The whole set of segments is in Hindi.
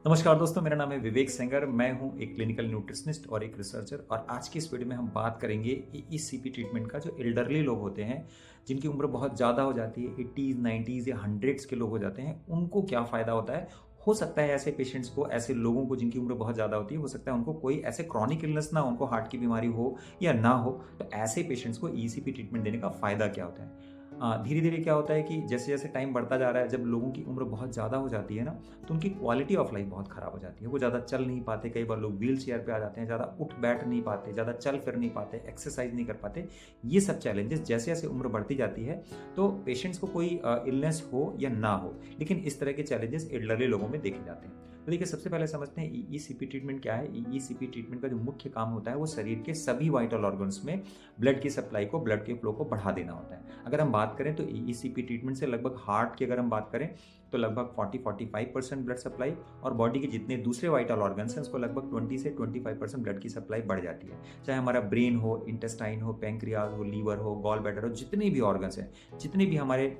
नमस्कार दोस्तों, मेरा नाम है विवेक सेंगर। मैं हूं एक क्लिनिकल न्यूट्रिशनिस्ट और एक रिसर्चर। और आज की इस वीडियो में हम बात करेंगे ईसीपी ट्रीटमेंट का। जो एल्डरली लोग होते हैं, जिनकी उम्र बहुत ज़्यादा हो जाती है, 80s 90s या 100s के लोग हो जाते हैं, उनको क्या फ़ायदा होता है। हो सकता है ऐसे पेशेंट्स को, ऐसे लोगों को जिनकी उम्र बहुत ज़्यादा होती है, हो सकता है उनको कोई ऐसे क्रॉनिक इलनेस ना हो, उनको हार्ट की बीमारी हो या ना हो, तो ऐसे पेशेंट्स को ईसीपी ट्रीटमेंट देने का फ़ायदा क्या होता है। धीरे धीरे क्या होता है कि जैसे जैसे टाइम बढ़ता जा रहा है, जब लोगों की उम्र बहुत ज़्यादा हो जाती है ना, तो उनकी क्वालिटी ऑफ लाइफ बहुत ख़राब हो जाती है। वो ज़्यादा चल नहीं पाते, कई बार लोग व्हील चेयर पे आ जाते हैं, ज़्यादा उठ बैठ नहीं पाते, ज़्यादा चल फिर नहीं पाते, एक्सरसाइज नहीं कर पाते। ये सब चैलेंजेस जैसे जैसे उम्र बढ़ती जाती है, तो पेशेंट्स को कोई इलनेस हो या ना हो, लेकिन इस तरह के चैलेंजेस एल्डरली लोगों में देखे जाते हैं। तो देखिए, सबसे पहले समझते हैं ईसीपी ट्रीटमेंट क्या है। ईसीपी ट्रीटमेंट का जो मुख्य काम होता है, वो शरीर के सभी वाइटल ऑर्गन्स में ब्लड की सप्लाई को, ब्लड के फ्लो को बढ़ा देना होता है। अगर हम बात करें तो ईसीपी ट्रीटमेंट से लगभग हार्ट की अगर हम बात करें तो लगभग 40-45% ब्लड सप्लाई, और बॉडी के जितने दूसरे वाइटल ऑर्गन्स हैं उसको लगभग 20 से 25% ब्लड की सप्लाई बढ़ जाती है। चाहे हमारा ब्रेन हो, इंटेस्टाइन हो, पैंक्रियाज हो, लीवर हो, गॉल ब्लैडर हो, जितने भी ऑर्गन्स हैं, जितने भी हमारे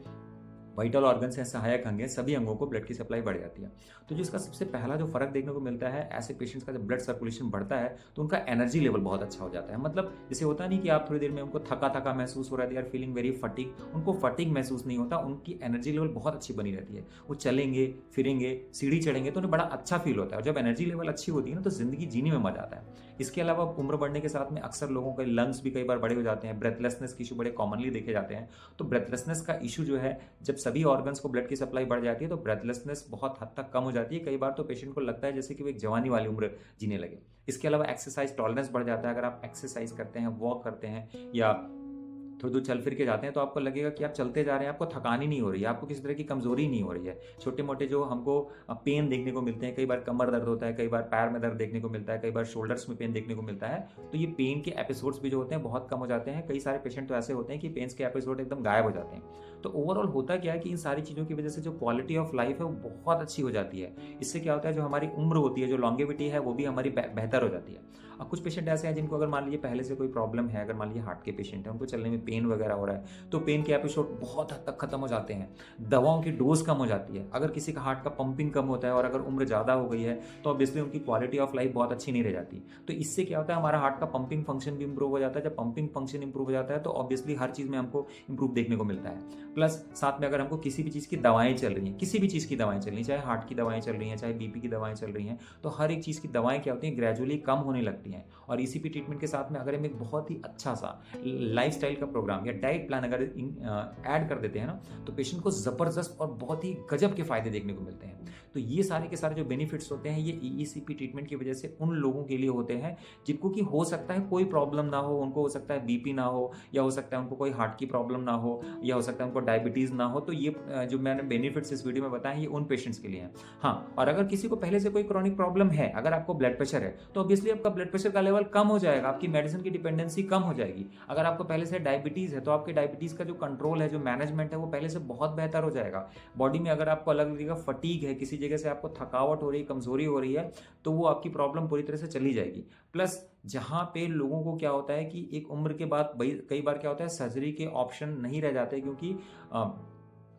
वाइटल ऑर्गन्स हैं, सहायक अंग हैं, सभी अंगों को ब्लड की सप्लाई बढ़ जाती है। तो जो इसका सबसे पहला जो फ़र्क देखने को मिलता है, ऐसे पेशेंट्स का जब ब्लड सर्कुलेशन बढ़ता है तो उनका एनर्जी लेवल बहुत अच्छा हो जाता है। मतलब जैसे होता नहीं कि आप थोड़ी देर में उनको थका थका महसूस हो रहा है, they are feeling very fatigue, उनको फटीग महसूस नहीं होता, उनकी एनर्जी लेवल बहुत अच्छी बनी रहती है। वो चलेंगे फिरेंगे, सीढ़ी चढ़ेंगे तो उन्हें बड़ा अच्छा फील होता है। और जब एनर्जी लेवल अच्छी होती है ना, तो ज़िंदगी जीने में मज़ा आता है। इसके अलावा उम्र बढ़ने के साथ में अक्सर लोगों के लंग्स भी कई बार बड़े हो जाते हैं, ब्रेथलेसनेस के इशू बड़े कॉमनली देखे जाते हैं। तो ब्रेथलेसनेस का इशू जो है, जब सभी ऑर्गन्स को ब्लड की सप्लाई बढ़ जाती है तो ब्रेथलेसनेस बहुत हद तक कम हो जाती है। कई बार तो पेशेंट को लगता है जैसे कि वो एक जवानी वाली उम्र जीने लगे। इसके अलावा एक्सरसाइज टॉलरेंस बढ़ जाता है। अगर आप एक्सरसाइज करते हैं, वॉक करते हैं या थोड़ी दूर चल फिर के जाते हैं, तो आपको लगेगा कि आप चलते जा रहे हैं, आपको थकानी नहीं हो रही है, आपको किसी तरह की कमजोरी नहीं हो रही है। छोटे मोटे जो हमको पेन देखने को मिलते हैं, कई बार कमर दर्द होता है, कई बार पैर में दर्द देखने को मिलता है, कई बार शोल्डर्स में पेन देखने को मिलता है, तो ये पेन के एपिसोड्स भी जो होते हैं बहुत कम हो जाते हैं। कई सारे पेशेंट तो ऐसे होते हैं कि पेन्स के एपिसोड एकदम गायब हो जाते हैं। तो ओवरऑल होता क्या है कि इन सारी चीज़ों की वजह से जो क्वालिटी ऑफ लाइफ है वो बहुत अच्छी हो जाती है। इससे क्या होता है, जो हमारी उम्र होती है, जो लॉन्गेविटी है, वो भी हमारी बेहतर हो जाती है। अब कुछ पेशेंट ऐसे हैं जिनको अगर मान लीजिए पहले से कोई प्रॉब्लम है, अगर मान लीजिए हार्ट के पेशेंट हैं, उनको चलने में पेन वगैरह हो रहा है, तो पेन के एपिसोड बहुत हद तक खत्म हो जाते हैं, दवाओं की डोज कम हो जाती है। अगर किसी का हार्ट का पंपिंग कम होता है और अगर उम्र ज़्यादा हो गई है, तो ऑब्वियसली उनकी क्वालिटी ऑफ लाइफ बहुत अच्छी नहीं रह जाती। तो इससे क्या होता है, हमारा हार्ट का पंपिंग फंक्शन भी इंप्रूव हो जाता है। जब पंपिंग फंक्शन इंप्रूव हो जाता है तो ऑब्वियसली हर चीज़ में हमको इंप्रूव देखने को मिलता है। प्लस साथ में अगर हमको किसी भी चीज़ की दवाएं चल रही हैं, किसी भी चीज़ की दवाएं चल रही हैं, चाहे हार्ट की दवाएं चल रही हैं, चाहे बीपी की दवाएं चल रही हैं, तो हर एक चीज़ की दवाएं क्या होती हैं, ग्रेजुअली कम होने लगती हैं। और ईसीपी ट्रीटमेंट के साथ में अगर हम एक बहुत ही अच्छा सा लाइफस्टाइल का प्रोग्राम या डाइट प्लान अगर ऐड कर देते हैं ना, तो पेशेंट को ज़बरदस्त और बहुत ही गजब के फ़ायदे देखने को मिलते हैं। तो ये सारे के सारे जो बेनिफिट्स होते हैं, ये ईसीपी ट्रीटमेंट की वजह से उन लोगों के लिए होते हैं जिनको कि हो सकता है कोई प्रॉब्लम ना हो, उनको हो सकता है बीपी ना हो, या हो सकता है उनको कोई हार्ट की प्रॉब्लम ना हो, या हो सकता है उनको डायबिटीज़ ना हो। तो ये जो मैंने बेनिफिट्स इस वीडियो में बताए, ये उन पेशेंट्स के लिए हैं। हाँ, और अगर किसी को पहले से कोई क्रॉनिक प्रॉब्लम है, अगर आपको ब्लड प्रेशर है, तो ऑब्वियसली आपका ब्लड प्रेशर का लेवल कम हो जाएगा, आपकी मेडिसिन की डिपेंडेंसी कम हो जाएगी। अगर आपको पहले से डायबिटीज़ है, तो आपके डायबिटीज़ का जो कंट्रोल है, जो मैनेजमेंट है, वो पहले से बहुत बेहतर हो जाएगा। बॉडी में अगर आपको अलग लगेगा फटीग है, किसी जगह से आपको थकावट हो रही है, कमजोरी हो रही है, तो वो आपकी प्रॉब्लम पूरी तरह से चली जाएगी। प्लस जहाँ पे लोगों को क्या होता है कि एक उम्र के बाद कई बार क्या होता है, सर्जरी के ऑप्शन नहीं रह जाते, क्योंकि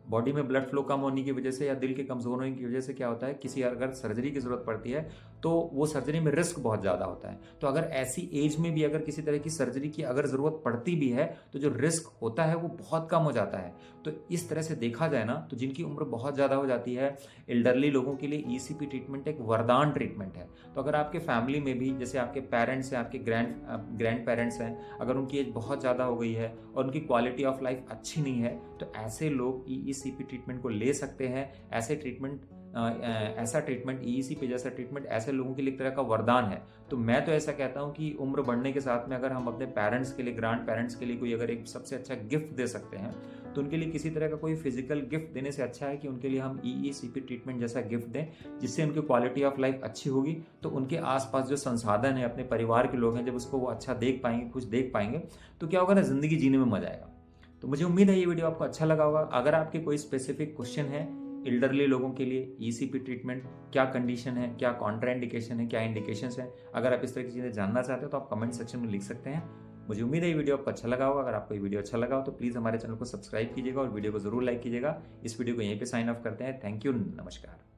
बॉडी में ब्लड फ्लो कम होने की वजह से या दिल के कमज़ोर होने की वजह से क्या होता है, किसी अगर सर्जरी की ज़रूरत पड़ती है तो वो सर्जरी में रिस्क बहुत ज़्यादा होता है। तो अगर ऐसी एज में भी अगर किसी तरह की सर्जरी की अगर ज़रूरत पड़ती भी है, तो जो रिस्क होता है वो बहुत कम हो जाता है। तो इस तरह से देखा जाए ना, तो जिनकी उम्र बहुत ज़्यादा हो जाती है, एल्डरली लोगों के लिए ईसीपी ट्रीटमेंट एक वरदान ट्रीटमेंट है। तो अगर आपके फैमिली में भी, जैसे आपके पेरेंट्स हैं, आपके ग्रैंड पेरेंट्स हैं, अगर उनकी एज बहुत ज़्यादा हो गई है और उनकी क्वालिटी ऑफ लाइफ अच्छी नहीं है, तो ऐसे लोग ईसीपी ट्रीटमेंट को ले सकते हैं। ऐसा ट्रीटमेंट ईसीपी जैसा ट्रीटमेंट ऐसे लोगों के लिए एक तरह का वरदान है। तो मैं तो ऐसा कहता हूं कि उम्र बढ़ने के साथ में अगर हम अपने पेरेंट्स के लिए, ग्रैंड पेरेंट्स के लिए कोई अगर एक सबसे अच्छा गिफ्ट दे सकते हैं, तो उनके लिए किसी तरह का कोई फिजिकल गिफ्ट देने से अच्छा है कि उनके लिए हम ईसीपी ट्रीटमेंट जैसा गिफ्ट दें, जिससे उनकी क्वालिटी ऑफ लाइफ अच्छी होगी। तो उनके आसपास जो संसाधन है, अपने परिवार के लोग हैं, जब उसको वो अच्छा देख पाएंगे, कुछ देख पाएंगे, तो क्या होगा ना, जिंदगी जीने में मजा आएगा। तो मुझे उम्मीद है ये वीडियो आपको अच्छा लगा होगा। अगर आपके कोई स्पेसिफिक क्वेश्चन है एल्डरली लोगों के लिए ईसीपी ट्रीटमेंट, क्या कंडीशन है, क्या कॉन्ट्राइंडिकेशन है, क्या इंडिकेशंस हैं, अगर आप इस तरह की चीज़ें जानना चाहते हो तो आप कमेंट सेक्शन में लिख सकते हैं। मुझे उम्मीद है ये वीडियो आपको अच्छा लगा होगा। अगर आपको ये वीडियो अच्छा लगा हो तो प्लीज़ हमारे चैनल को सब्सक्राइब कीजिएगा और वीडियो को ज़रूर लाइक कीजिएगा। इस वीडियो को यहीं पे साइन ऑफ करते हैं। थैंक यू, नमस्कार।